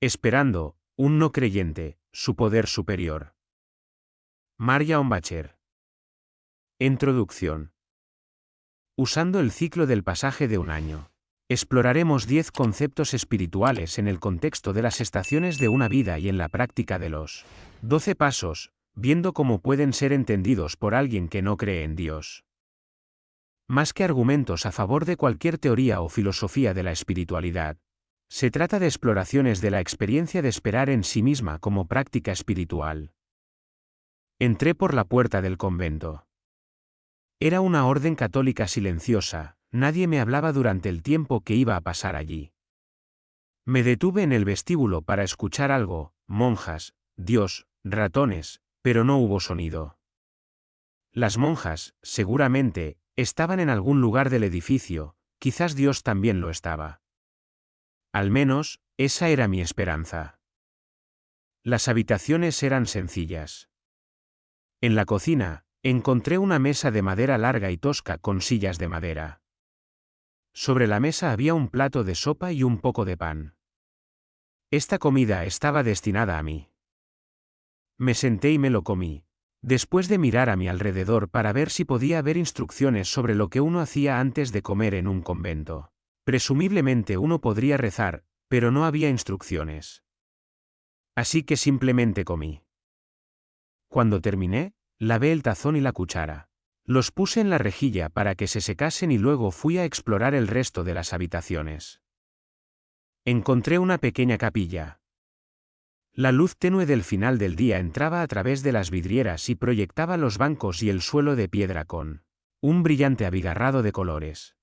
Esperando, un no creyente, su poder superior. Maria Ombacher. Introducción. Usando el ciclo del pasaje de un año, exploraremos 10 conceptos espirituales en el contexto de las estaciones de una vida y en la práctica de los 12 pasos, viendo cómo pueden ser entendidos por alguien que no cree en Dios. Más que argumentos a favor de cualquier teoría o filosofía de la espiritualidad, se trata de exploraciones de la experiencia de esperar en sí misma como práctica espiritual. Entré por la puerta del convento. Era una orden católica silenciosa, nadie me hablaba durante el tiempo que iba a pasar allí. Me detuve en el vestíbulo para escuchar algo, monjas, Dios, ratones, pero no hubo sonido. Las monjas, seguramente, estaban en algún lugar del edificio, quizás Dios también lo estaba. Al menos, esa era mi esperanza. Las habitaciones eran sencillas. En la cocina, encontré una mesa de madera larga y tosca con sillas de madera. Sobre la mesa había un plato de sopa y un poco de pan. Esta comida estaba destinada a mí. Me senté y me lo comí, después de mirar a mi alrededor para ver si podía haber instrucciones sobre lo que uno hacía antes de comer en un convento. Presumiblemente uno podría rezar, pero no había instrucciones. Así que simplemente comí. Cuando terminé, lavé el tazón y la cuchara. Los puse en la rejilla para que se secasen y luego fui a explorar el resto de las habitaciones. Encontré una pequeña capilla. La luz tenue del final del día entraba a través de las vidrieras y proyectaba los bancos y el suelo de piedra con un brillante abigarrado de colores.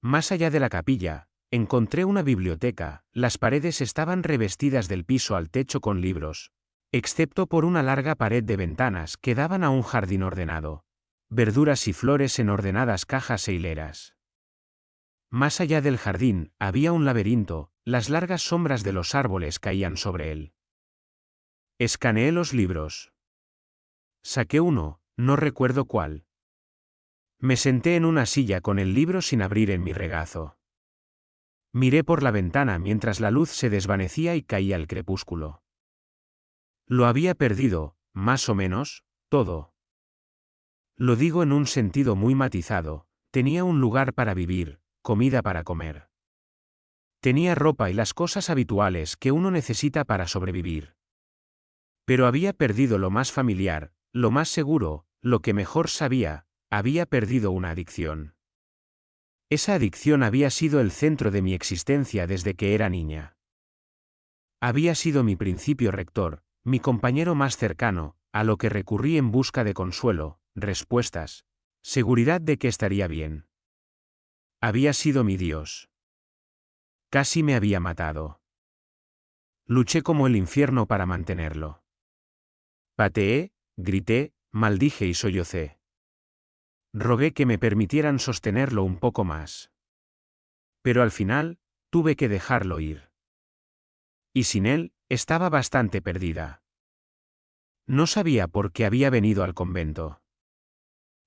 Más allá de la capilla, encontré una biblioteca, las paredes estaban revestidas del piso al techo con libros, excepto por una larga pared de ventanas que daban a un jardín ordenado, verduras y flores en ordenadas cajas e hileras. Más allá del jardín, había un laberinto, las largas sombras de los árboles caían sobre él. Escaneé los libros. Saqué uno, no recuerdo cuál. Me senté en una silla con el libro sin abrir en mi regazo. Miré por la ventana mientras la luz se desvanecía y caía el crepúsculo. Lo había perdido, más o menos, todo. Lo digo en un sentido muy matizado, tenía un lugar para vivir, comida para comer. Tenía ropa y las cosas habituales que uno necesita para sobrevivir. Pero había perdido lo más familiar, lo más seguro, lo que mejor sabía, había perdido una adicción. Esa adicción había sido el centro de mi existencia desde que era niña. Había sido mi principio rector, mi compañero más cercano, a lo que recurrí en busca de consuelo, respuestas, seguridad de que estaría bien. Había sido mi Dios. Casi me había matado. Luché como el infierno para mantenerlo. Pateé, grité, maldije y sollocé. Rogué que me permitieran sostenerlo un poco más. Pero al final, tuve que dejarlo ir. Y sin él, estaba bastante perdida. No sabía por qué había venido al convento.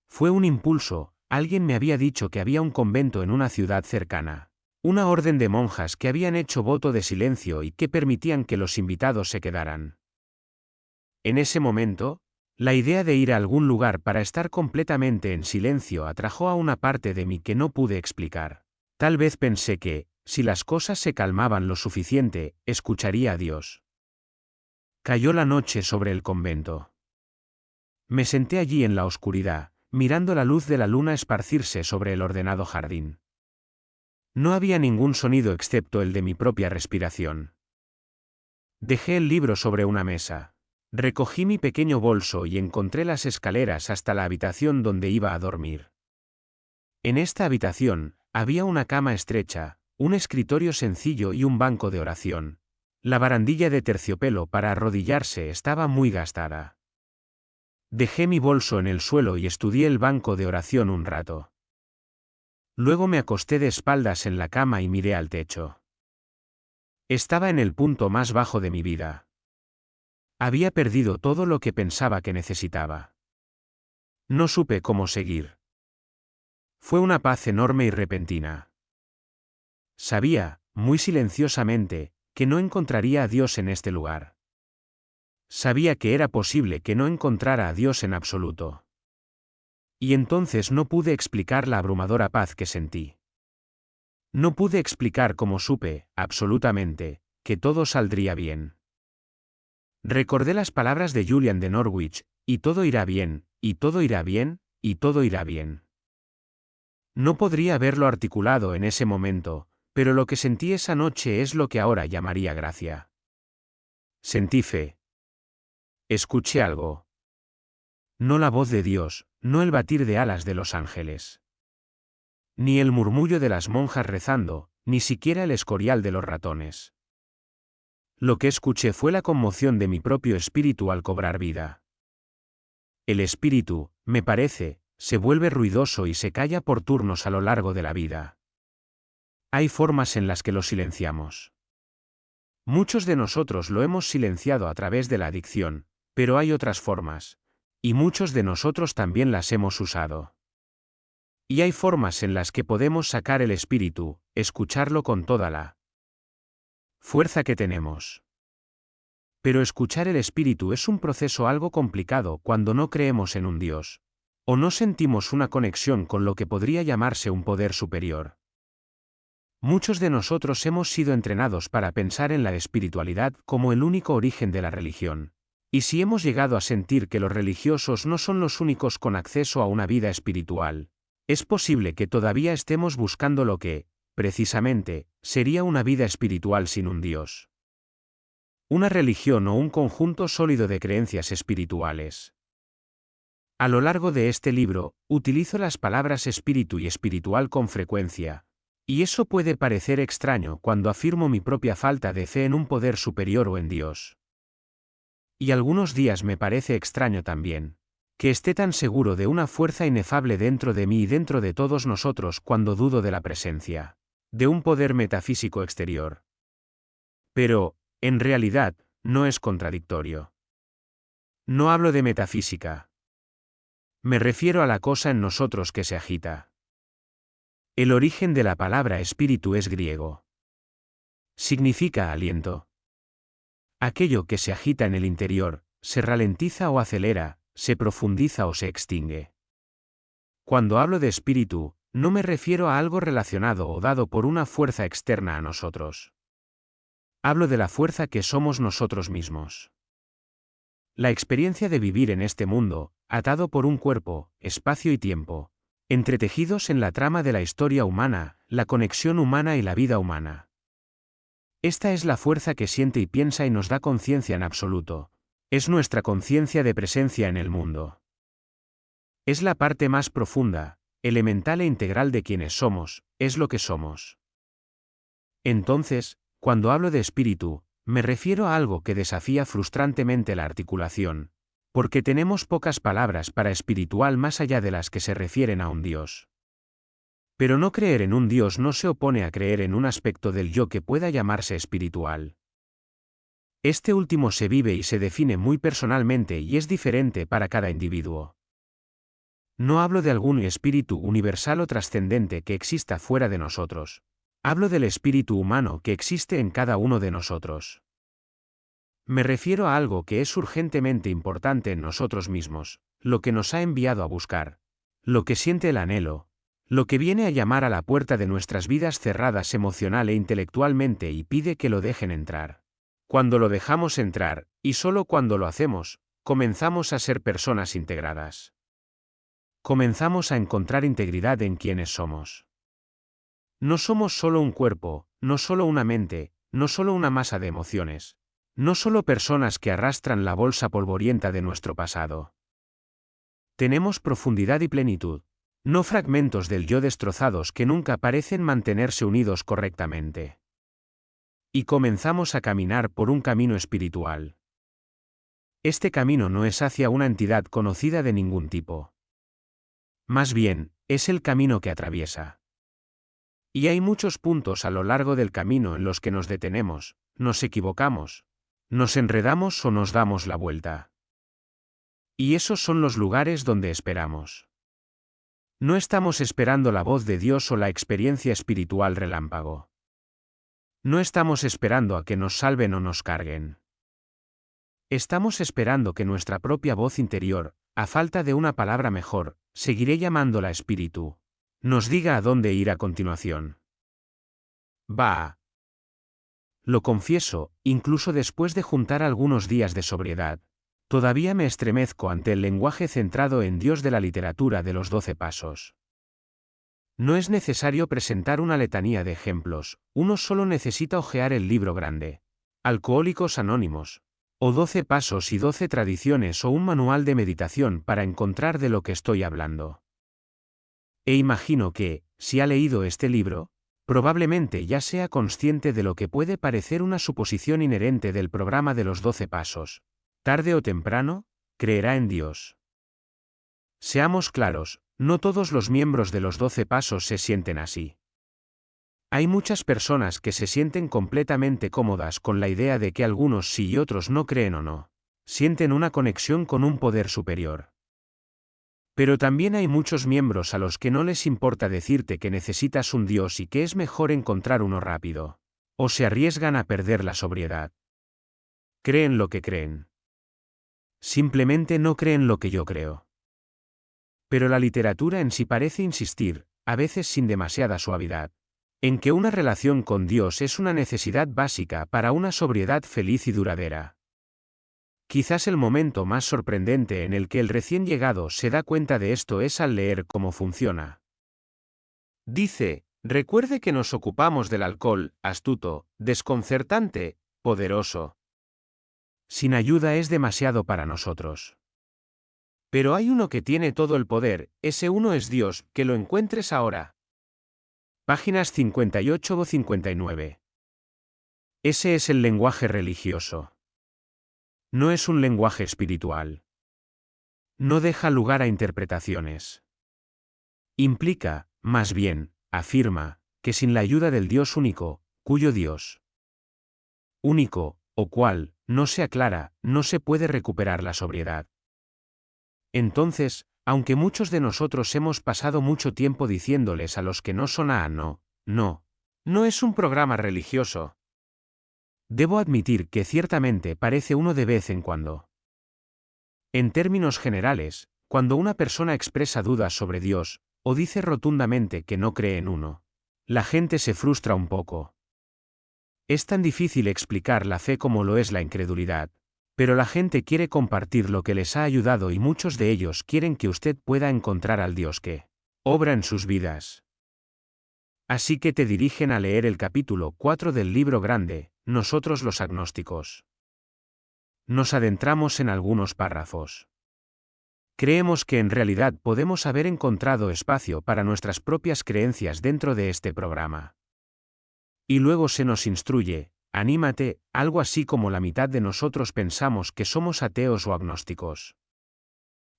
Fue un impulso, alguien me había dicho que había un convento en una ciudad cercana. Una orden de monjas que habían hecho voto de silencio y que permitían que los invitados se quedaran. En ese momento, la idea de ir a algún lugar para estar completamente en silencio atrajo a una parte de mí que no pude explicar. Tal vez pensé que, si las cosas se calmaban lo suficiente, escucharía a Dios. Cayó la noche sobre el convento. Me senté allí en la oscuridad, mirando la luz de la luna esparcirse sobre el ordenado jardín. No había ningún sonido excepto el de mi propia respiración. Dejé el libro sobre una mesa. Recogí mi pequeño bolso y encontré las escaleras hasta la habitación donde iba a dormir. En esta habitación, había una cama estrecha, un escritorio sencillo y un banco de oración. La barandilla de terciopelo para arrodillarse estaba muy gastada. Dejé mi bolso en el suelo y estudié el banco de oración un rato. Luego me acosté de espaldas en la cama y miré al techo. Estaba en el punto más bajo de mi vida. Había perdido todo lo que pensaba que necesitaba. No supe cómo seguir. Fue una paz enorme y repentina. Sabía, muy silenciosamente, que no encontraría a Dios en este lugar. Sabía que era posible que no encontrara a Dios en absoluto. Y entonces no pude explicar la abrumadora paz que sentí. No pude explicar cómo supe, absolutamente, que todo saldría bien. Recordé las palabras de Julian de Norwich, y todo irá bien, y todo irá bien, y todo irá bien. No podría haberlo articulado en ese momento, pero lo que sentí esa noche es lo que ahora llamaría gracia. Sentí fe. Escuché algo. No la voz de Dios, no el batir de alas de los ángeles. Ni el murmullo de las monjas rezando, ni siquiera el escorial de los ratones. Lo que escuché fue la conmoción de mi propio espíritu al cobrar vida. El espíritu, me parece, se vuelve ruidoso y se calla por turnos a lo largo de la vida. Hay formas en las que lo silenciamos. Muchos de nosotros lo hemos silenciado a través de la adicción, pero hay otras formas, y muchos de nosotros también las hemos usado. Y hay formas en las que podemos sacar el espíritu, escucharlo con toda la fuerza que tenemos. Pero escuchar el espíritu es un proceso algo complicado cuando no creemos en un Dios, o no sentimos una conexión con lo que podría llamarse un poder superior. Muchos de nosotros hemos sido entrenados para pensar en la espiritualidad como el único origen de la religión. Y si hemos llegado a sentir que los religiosos no son los únicos con acceso a una vida espiritual, es posible que todavía estemos buscando lo que, precisamente, sería una vida espiritual sin un Dios. Una religión o un conjunto sólido de creencias espirituales. A lo largo de este libro, utilizo las palabras espíritu y espiritual con frecuencia, y eso puede parecer extraño cuando afirmo mi propia falta de fe en un poder superior o en Dios. Y algunos días me parece extraño también, que esté tan seguro de una fuerza inefable dentro de mí y dentro de todos nosotros cuando dudo de la presencia de un poder metafísico exterior. Pero, en realidad, no es contradictorio. No hablo de metafísica. Me refiero a la cosa en nosotros que se agita. El origen de la palabra espíritu es griego. Significa aliento. Aquello que se agita en el interior, se ralentiza o acelera, se profundiza o se extingue. Cuando hablo de espíritu, no me refiero a algo relacionado o dado por una fuerza externa a nosotros. Hablo de la fuerza que somos nosotros mismos. La experiencia de vivir en este mundo, atado por un cuerpo, espacio y tiempo, entretejidos en la trama de la historia humana, la conexión humana y la vida humana. Esta es la fuerza que siente y piensa y nos da conciencia en absoluto. Es nuestra conciencia de presencia en el mundo. Es la parte más profunda, elemental e integral de quienes somos, es lo que somos. Entonces, cuando hablo de espíritu, me refiero a algo que desafía frustrantemente la articulación, porque tenemos pocas palabras para espiritual más allá de las que se refieren a un Dios. Pero no creer en un Dios no se opone a creer en un aspecto del yo que pueda llamarse espiritual. Este último se vive y se define muy personalmente y es diferente para cada individuo. No hablo de algún espíritu universal o trascendente que exista fuera de nosotros. Hablo del espíritu humano que existe en cada uno de nosotros. Me refiero a algo que es urgentemente importante en nosotros mismos, lo que nos ha enviado a buscar, lo que siente el anhelo, lo que viene a llamar a la puerta de nuestras vidas cerradas emocional e intelectualmente y pide que lo dejen entrar. Cuando lo dejamos entrar, y solo cuando lo hacemos, comenzamos a ser personas integradas. Comenzamos a encontrar integridad en quienes somos. No somos solo un cuerpo, no solo una mente, no solo una masa de emociones, no solo personas que arrastran la bolsa polvorienta de nuestro pasado. Tenemos profundidad y plenitud. No fragmentos del yo destrozados que nunca parecen mantenerse unidos correctamente. Y comenzamos a caminar por un camino espiritual. Este camino no es hacia una entidad conocida de ningún tipo. Más bien, es el camino que atraviesa. Y hay muchos puntos a lo largo del camino en los que nos detenemos, nos equivocamos, nos enredamos o nos damos la vuelta. Y esos son los lugares donde esperamos. No estamos esperando la voz de Dios o la experiencia espiritual relámpago. No estamos esperando a que nos salven o nos carguen. Estamos esperando que nuestra propia voz interior, a falta de una palabra mejor, seguiré llamándola espíritu, nos diga a dónde ir a continuación. Va. Lo confieso, incluso después de juntar algunos días de sobriedad, todavía me estremezco ante el lenguaje centrado en Dios de la literatura de los 12 pasos. No es necesario presentar una letanía de ejemplos, uno solo necesita hojear el libro grande. Alcohólicos Anónimos, o 12 pasos y 12 tradiciones o un manual de meditación para encontrar de lo que estoy hablando. E imagino que, si ha leído este libro, probablemente ya sea consciente de lo que puede parecer una suposición inherente del programa de los 12 pasos. Tarde o temprano, creerá en Dios. Seamos claros, no todos los miembros de los 12 pasos se sienten así. Hay muchas personas que se sienten completamente cómodas con la idea de que algunos sí y otros no creen o no. Sienten una conexión con un poder superior. Pero también hay muchos miembros a los que no les importa decirte que necesitas un Dios y que es mejor encontrar uno rápido. O se arriesgan a perder la sobriedad. Creen lo que creen. Simplemente no creen lo que yo creo. Pero la literatura en sí parece insistir, a veces sin demasiada suavidad, en que una relación con Dios es una necesidad básica para una sobriedad feliz y duradera. Quizás el momento más sorprendente en el que el recién llegado se da cuenta de esto es al leer cómo funciona. Dice, recuerde que nos ocupamos del alcohol, astuto, desconcertante, poderoso. Sin ayuda es demasiado para nosotros. Pero hay uno que tiene todo el poder, ese uno es Dios, que lo encuentres ahora. Páginas 58 o 59. Ese es el lenguaje religioso. No es un lenguaje espiritual. No deja lugar a interpretaciones. Implica, más bien, afirma, que sin la ayuda del Dios único, cuyo Dios único, o cual, no se aclara, no se puede recuperar la sobriedad. Entonces, aunque muchos de nosotros hemos pasado mucho tiempo diciéndoles a los que no son no es un programa religioso. Debo admitir que ciertamente parece uno de vez en cuando. En términos generales, cuando una persona expresa dudas sobre Dios, o dice rotundamente que no cree en uno, la gente se frustra un poco. Es tan difícil explicar la fe como lo es la incredulidad, pero la gente quiere compartir lo que les ha ayudado y muchos de ellos quieren que usted pueda encontrar al Dios que obra en sus vidas. Así que te dirigen a leer el capítulo 4 del libro grande, Nosotros los agnósticos. Nos adentramos en algunos párrafos. Creemos que en realidad podemos haber encontrado espacio para nuestras propias creencias dentro de este programa. Y luego se nos instruye, anímate, algo así como la mitad de nosotros pensamos que somos ateos o agnósticos.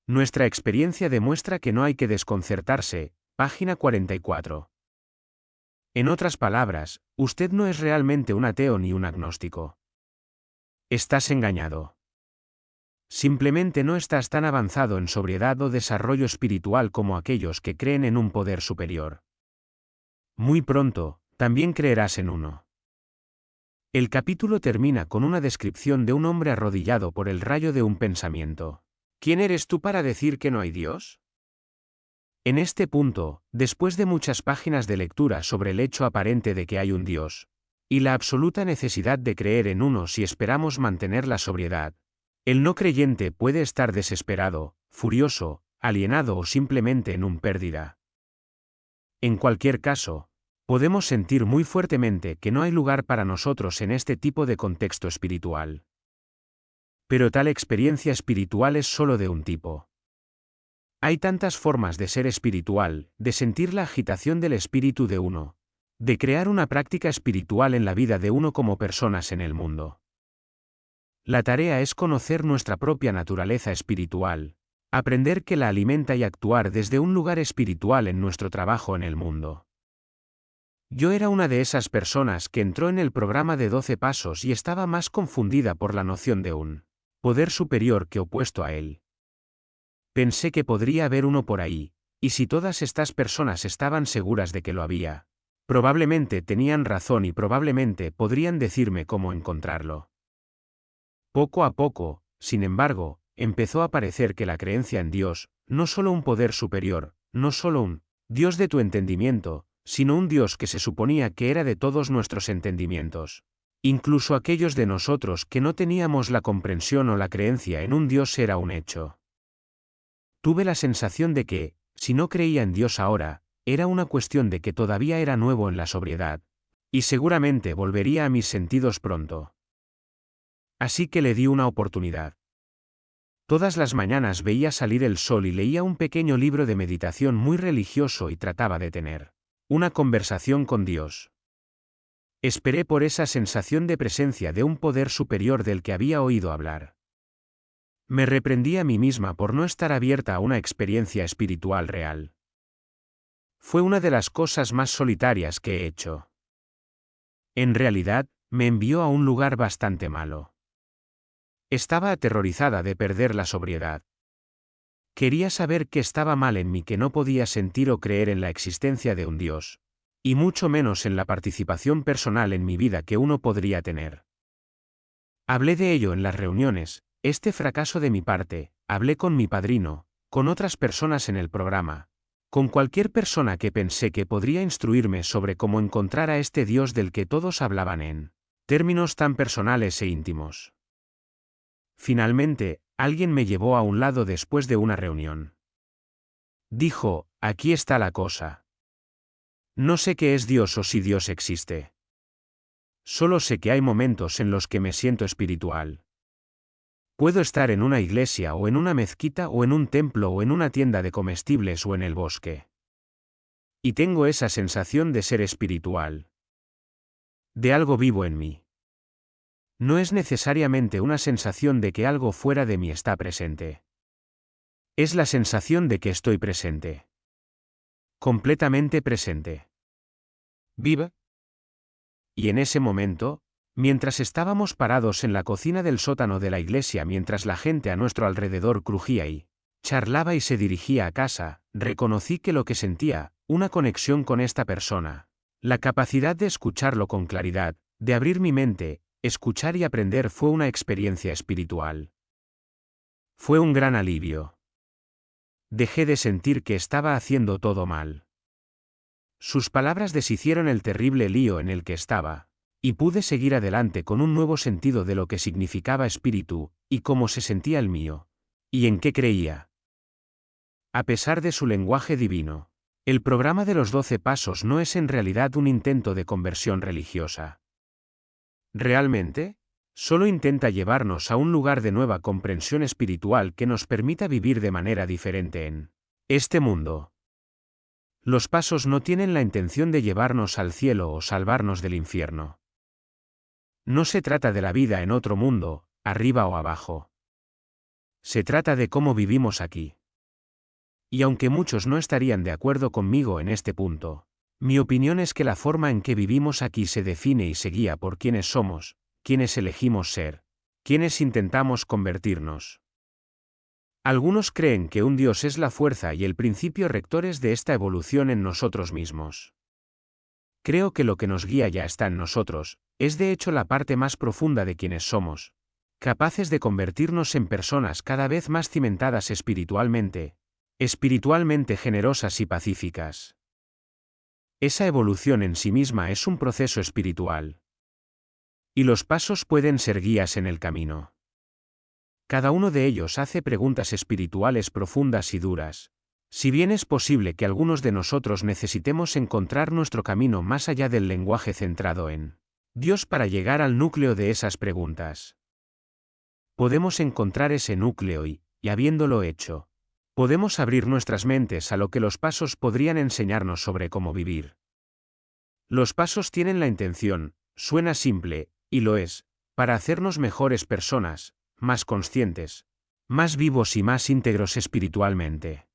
Nuestra experiencia demuestra que no hay que desconcertarse, página 44. En otras palabras, usted no es realmente un ateo ni un agnóstico. Estás engañado. Simplemente no estás tan avanzado en sobriedad o desarrollo espiritual como aquellos que creen en un poder superior. Muy pronto, también creerás en uno. El capítulo termina con una descripción de un hombre arrodillado por el rayo de un pensamiento. ¿Quién eres tú para decir que no hay Dios? En este punto, después de muchas páginas de lectura sobre el hecho aparente de que hay un Dios, y la absoluta necesidad de creer en uno si esperamos mantener la sobriedad, el no creyente puede estar desesperado, furioso, alienado o simplemente en un pérdida. En cualquier caso, podemos sentir muy fuertemente que no hay lugar para nosotros en este tipo de contexto espiritual. Pero tal experiencia espiritual es solo de un tipo. Hay tantas formas de ser espiritual, de sentir la agitación del espíritu de uno, de crear una práctica espiritual en la vida de uno como personas en el mundo. La tarea es conocer nuestra propia naturaleza espiritual, aprender que la alimenta y actuar desde un lugar espiritual en nuestro trabajo en el mundo. Yo era una de esas personas que entró en el programa de 12 pasos y estaba más confundida por la noción de un poder superior que opuesto a él. Pensé que podría haber uno por ahí, y si todas estas personas estaban seguras de que lo había, probablemente tenían razón y probablemente podrían decirme cómo encontrarlo. Poco a poco, sin embargo, empezó a parecer que la creencia en Dios, no solo un poder superior, no solo un Dios de tu entendimiento, sino un Dios que se suponía que era de todos nuestros entendimientos. Incluso aquellos de nosotros que no teníamos la comprensión o la creencia en un Dios era un hecho. Tuve la sensación de que, si no creía en Dios ahora, era una cuestión de que todavía era nuevo en la sobriedad, y seguramente volvería a mis sentidos pronto. Así que le di una oportunidad. Todas las mañanas veía salir el sol y leía un pequeño libro de meditación muy religioso y trataba de tener una conversación con Dios. Esperé por esa sensación de presencia de un poder superior del que había oído hablar. Me reprendí a mí misma por no estar abierta a una experiencia espiritual real. Fue una de las cosas más solitarias que he hecho. En realidad, me envió a un lugar bastante malo. Estaba aterrorizada de perder la sobriedad. Quería saber qué estaba mal en mí que no podía sentir o creer en la existencia de un Dios, y mucho menos en la participación personal en mi vida que uno podría tener. Hablé de ello en las reuniones, este fracaso de mi parte, hablé con mi padrino, con otras personas en el programa, con cualquier persona que pensé que podría instruirme sobre cómo encontrar a este Dios del que todos hablaban en términos tan personales e íntimos. Finalmente, alguien me llevó a un lado después de una reunión. Dijo, aquí está la cosa. No sé qué es Dios o si Dios existe. Solo sé que hay momentos en los que me siento espiritual. Puedo estar en una iglesia o en una mezquita o en un templo o en una tienda de comestibles o en el bosque. Y tengo esa sensación de ser espiritual. De algo vivo en mí. No es necesariamente una sensación de que algo fuera de mí está presente. Es la sensación de que estoy presente. Completamente presente. ¿Viva? Y en ese momento, mientras estábamos parados en la cocina del sótano de la iglesia mientras la gente a nuestro alrededor crujía y charlaba y se dirigía a casa, reconocí que lo que sentía, una conexión con esta persona, la capacidad de escucharlo con claridad, de abrir mi mente, escuchar y aprender fue una experiencia espiritual. Fue un gran alivio. Dejé de sentir que estaba haciendo todo mal. Sus palabras deshicieron el terrible lío en el que estaba, y pude seguir adelante con un nuevo sentido de lo que significaba espíritu, y cómo se sentía el mío, y en qué creía. A pesar de su lenguaje divino, el programa de los 12 pasos no es en realidad un intento de conversión religiosa. Realmente, solo intenta llevarnos a un lugar de nueva comprensión espiritual que nos permita vivir de manera diferente en este mundo. Los pasos no tienen la intención de llevarnos al cielo o salvarnos del infierno. No se trata de la vida en otro mundo, arriba o abajo. Se trata de cómo vivimos aquí. Y aunque muchos no estarían de acuerdo conmigo en este punto, mi opinión es que la forma en que vivimos aquí se define y se guía por quienes somos, quienes elegimos ser, quienes intentamos convertirnos. Algunos creen que un Dios es la fuerza y el principio rectores de esta evolución en nosotros mismos. Creo que lo que nos guía ya está en nosotros, es de hecho la parte más profunda de quienes somos, capaces de convertirnos en personas cada vez más cimentadas espiritualmente generosas y pacíficas. Esa evolución en sí misma es un proceso espiritual. Y los pasos pueden ser guías en el camino. Cada uno de ellos hace preguntas espirituales profundas y duras. Si bien es posible que algunos de nosotros necesitemos encontrar nuestro camino más allá del lenguaje centrado en Dios para llegar al núcleo de esas preguntas. Podemos encontrar ese núcleo y, habiéndolo hecho, podemos abrir nuestras mentes a lo que los pasos podrían enseñarnos sobre cómo vivir. Los pasos tienen la intención, suena simple, y lo es, para hacernos mejores personas, más conscientes, más vivos y más íntegros espiritualmente.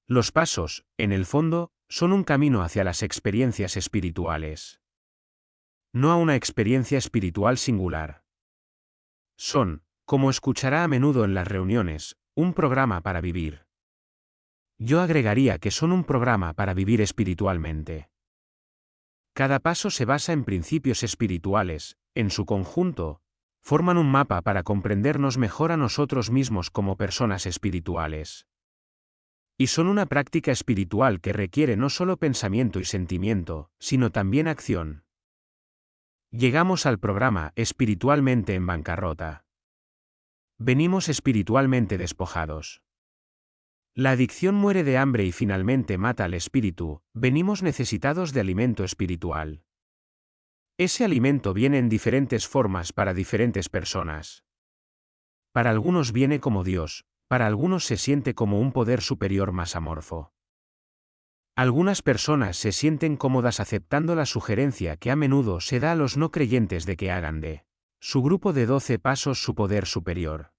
Los pasos, en el fondo, son un camino hacia las experiencias espirituales. No a una experiencia espiritual singular. Son, como escuchará a menudo en las reuniones, un programa para vivir. Yo agregaría que son un programa para vivir espiritualmente. Cada paso se basa en principios espirituales, en su conjunto, forman un mapa para comprendernos mejor a nosotros mismos como personas espirituales. Y son una práctica espiritual que requiere no solo pensamiento y sentimiento, sino también acción. Llegamos al programa espiritualmente en bancarrota. Venimos espiritualmente despojados. La adicción muere de hambre y finalmente mata al espíritu, venimos necesitados de alimento espiritual. Ese alimento viene en diferentes formas para diferentes personas. Para algunos viene como Dios, para algunos se siente como un poder superior más amorfo. Algunas personas se sienten cómodas aceptando la sugerencia que a menudo se da a los no creyentes de que hagan de su grupo de 12 pasos su poder superior.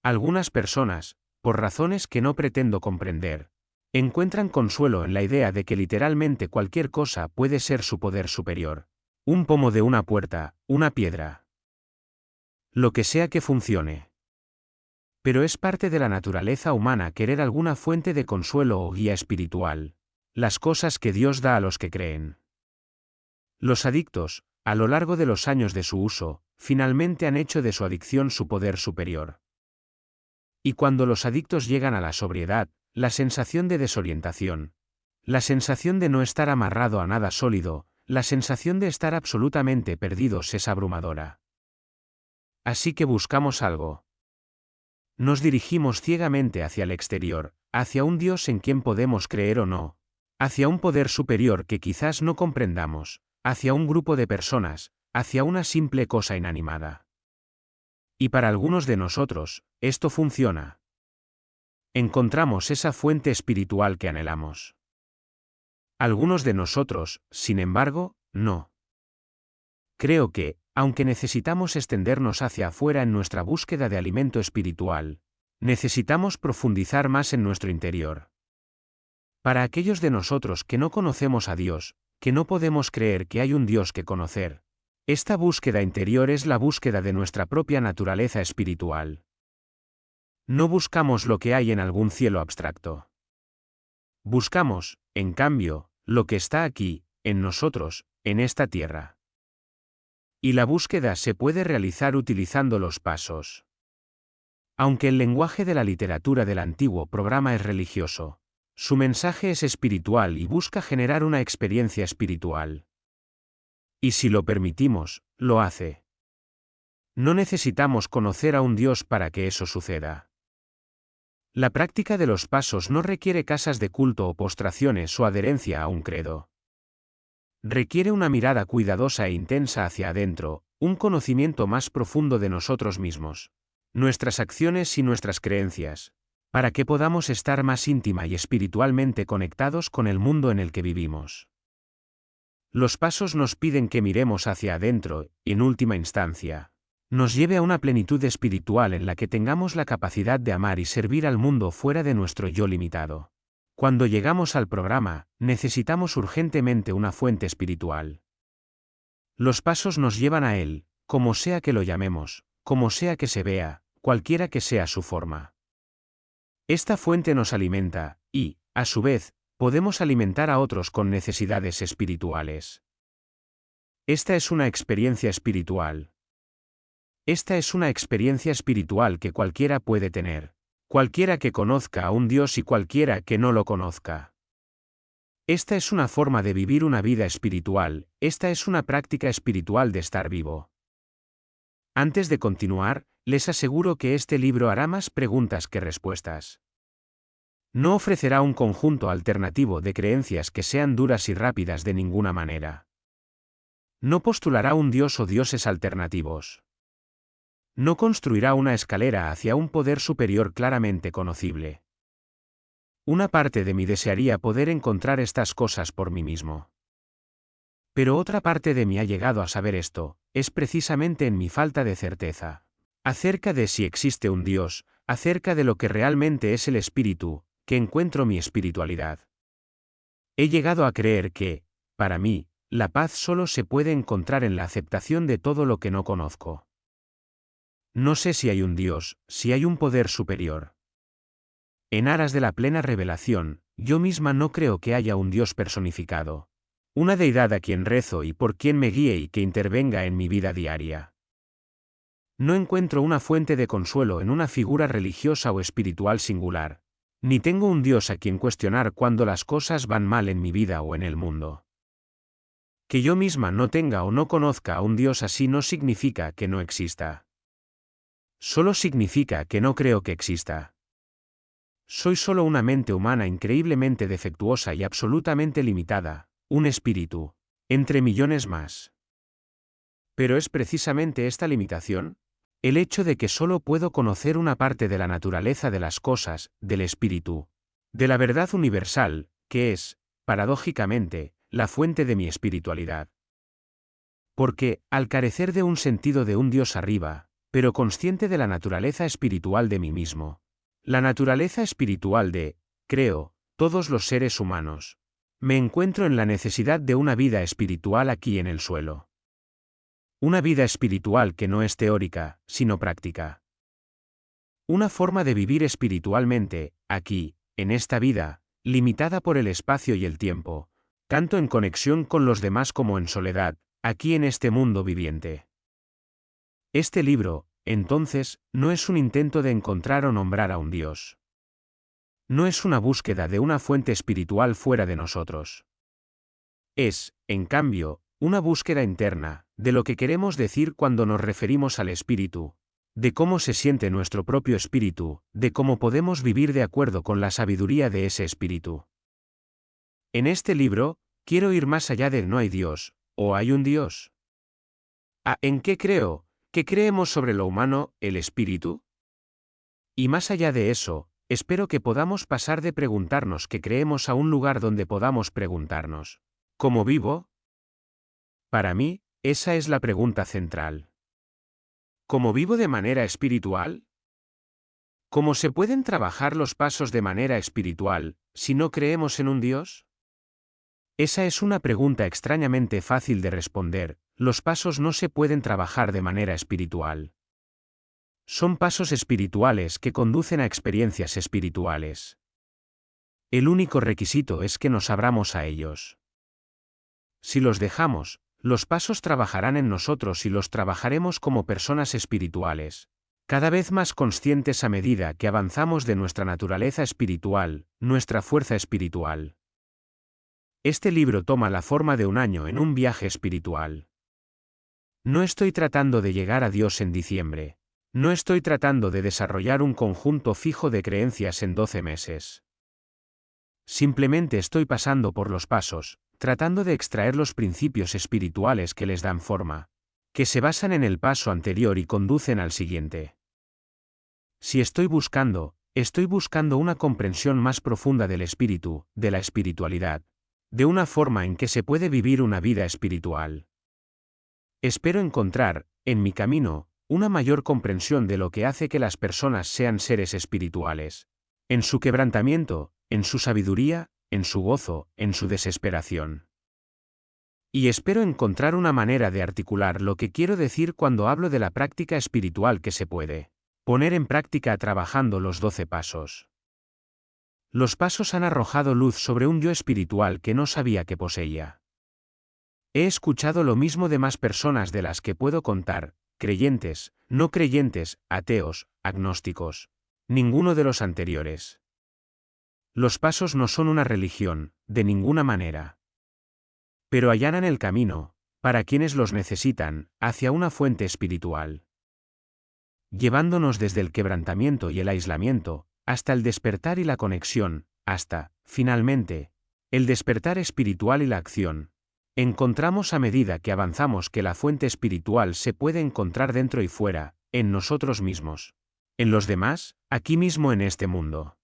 Algunas personas, por razones que no pretendo comprender, encuentran consuelo en la idea de que literalmente cualquier cosa puede ser su poder superior. Un pomo de una puerta, una piedra. Lo que sea que funcione. Pero es parte de la naturaleza humana querer alguna fuente de consuelo o guía espiritual, las cosas que Dios da a los que creen. Los adictos, a lo largo de los años de su uso, finalmente han hecho de su adicción su poder superior. Y cuando los adictos llegan a la sobriedad, la sensación de desorientación, la sensación de no estar amarrado a nada sólido, la sensación de estar absolutamente perdidos es abrumadora. Así que buscamos algo. Nos dirigimos ciegamente hacia el exterior, hacia un Dios en quien podemos creer o no, hacia un poder superior que quizás no comprendamos, hacia un grupo de personas, hacia una simple cosa inanimada. Y para algunos de nosotros, esto funciona. Encontramos esa fuente espiritual que anhelamos. Algunos de nosotros, sin embargo, no. Creo que, aunque necesitamos extendernos hacia afuera en nuestra búsqueda de alimento espiritual, necesitamos profundizar más en nuestro interior. Para aquellos de nosotros que no conocemos a Dios, que no podemos creer que hay un Dios que conocer, esta búsqueda interior es la búsqueda de nuestra propia naturaleza espiritual. No buscamos lo que hay en algún cielo abstracto. Buscamos, en cambio, lo que está aquí, en nosotros, en esta tierra. Y la búsqueda se puede realizar utilizando los pasos. Aunque el lenguaje de la literatura del antiguo programa es religioso, su mensaje es espiritual y busca generar una experiencia espiritual. Y si lo permitimos, lo hace. No necesitamos conocer a un Dios para que eso suceda. La práctica de los pasos no requiere casas de culto o postraciones o adherencia a un credo. Requiere una mirada cuidadosa e intensa hacia adentro, un conocimiento más profundo de nosotros mismos, nuestras acciones y nuestras creencias, para que podamos estar más íntima y espiritualmente conectados con el mundo en el que vivimos. Los pasos nos piden que miremos hacia adentro, y en última instancia, nos lleve a una plenitud espiritual en la que tengamos la capacidad de amar y servir al mundo fuera de nuestro yo limitado. Cuando llegamos al programa, necesitamos urgentemente una fuente espiritual. Los pasos nos llevan a él, como sea que lo llamemos, como sea que se vea, cualquiera que sea su forma. Esta fuente nos alimenta, y, a su vez, podemos alimentar a otros con necesidades espirituales. Esta es una experiencia espiritual. Esta es una experiencia espiritual que cualquiera puede tener. Cualquiera que conozca a un Dios y cualquiera que no lo conozca. Esta es una forma de vivir una vida espiritual, esta es una práctica espiritual de estar vivo. Antes de continuar, les aseguro que este libro hará más preguntas que respuestas. No ofrecerá un conjunto alternativo de creencias que sean duras y rápidas de ninguna manera. No postulará un Dios o dioses alternativos. No construirá una escalera hacia un poder superior claramente conocible. Una parte de mí desearía poder encontrar estas cosas por mí mismo. Pero otra parte de mí ha llegado a saber esto, es precisamente en mi falta de certeza. Acerca de si existe un Dios, acerca de lo que realmente es el espíritu, que encuentro mi espiritualidad. He llegado a creer que, para mí, la paz solo se puede encontrar en la aceptación de todo lo que no conozco. No sé si hay un Dios, si hay un poder superior. En aras de la plena revelación, yo misma no creo que haya un Dios personificado. Una deidad a quien rezo y por quien me guíe y que intervenga en mi vida diaria. No encuentro una fuente de consuelo en una figura religiosa o espiritual singular. Ni tengo un Dios a quien cuestionar cuando las cosas van mal en mi vida o en el mundo. Que yo misma no tenga o no conozca a un Dios así no significa que no exista. Solo significa que no creo que exista. Soy solo una mente humana increíblemente defectuosa y absolutamente limitada, un espíritu, entre millones más. Pero es precisamente esta limitación, el hecho de que solo puedo conocer una parte de la naturaleza de las cosas, del espíritu, de la verdad universal, que es, paradójicamente, la fuente de mi espiritualidad. Porque, al carecer de un sentido de un Dios arriba, pero consciente de la naturaleza espiritual de mí mismo, la naturaleza espiritual de, creo, todos los seres humanos, me encuentro en la necesidad de una vida espiritual aquí en el suelo. Una vida espiritual que no es teórica, sino práctica. Una forma de vivir espiritualmente, aquí, en esta vida, limitada por el espacio y el tiempo, tanto en conexión con los demás como en soledad, aquí en este mundo viviente. Este libro, entonces, no es un intento de encontrar o nombrar a un Dios. No es una búsqueda de una fuente espiritual fuera de nosotros. Es, en cambio, una búsqueda interna, de lo que queremos decir cuando nos referimos al espíritu, de cómo se siente nuestro propio espíritu, de cómo podemos vivir de acuerdo con la sabiduría de ese espíritu. En este libro, quiero ir más allá de no hay Dios, o hay un Dios. ¿En qué creo? ¿Qué creemos sobre lo humano, el espíritu? Y más allá de eso, espero que podamos pasar de preguntarnos qué creemos a un lugar donde podamos preguntarnos, ¿cómo vivo? Para mí, esa es la pregunta central. ¿Cómo vivo de manera espiritual? ¿Cómo se pueden trabajar los pasos de manera espiritual, si no creemos en un Dios? Esa es una pregunta extrañamente fácil de responder, los pasos no se pueden trabajar de manera espiritual. Son pasos espirituales que conducen a experiencias espirituales. El único requisito es que nos abramos a ellos. Si los dejamos, los pasos trabajarán en nosotros y los trabajaremos como personas espirituales, cada vez más conscientes a medida que avanzamos de nuestra naturaleza espiritual, nuestra fuerza espiritual. Este libro toma la forma de un año en un viaje espiritual. No estoy tratando de llegar a Dios en diciembre. No estoy tratando de desarrollar un conjunto fijo de creencias en 12 meses. Simplemente estoy pasando por los pasos, tratando de extraer los principios espirituales que les dan forma, que se basan en el paso anterior y conducen al siguiente. Si estoy buscando una comprensión más profunda del espíritu, de la espiritualidad, de una forma en que se puede vivir una vida espiritual. Espero encontrar, en mi camino, una mayor comprensión de lo que hace que las personas sean seres espirituales, en su quebrantamiento, en su sabiduría, en su gozo, en su desesperación. Y espero encontrar una manera de articular lo que quiero decir cuando hablo de la práctica espiritual que se puede poner en práctica trabajando los 12 pasos. Los pasos han arrojado luz sobre un yo espiritual que no sabía que poseía. He escuchado lo mismo de más personas de las que puedo contar, creyentes, no creyentes, ateos, agnósticos, ninguno de los anteriores. Los pasos no son una religión, de ninguna manera. Pero allanan el camino, para quienes los necesitan, hacia una fuente espiritual. Llevándonos desde el quebrantamiento y el aislamiento, hasta el despertar y la conexión, hasta, finalmente, el despertar espiritual y la acción. Encontramos a medida que avanzamos que la fuente espiritual se puede encontrar dentro y fuera, en nosotros mismos. En los demás, aquí mismo en este mundo.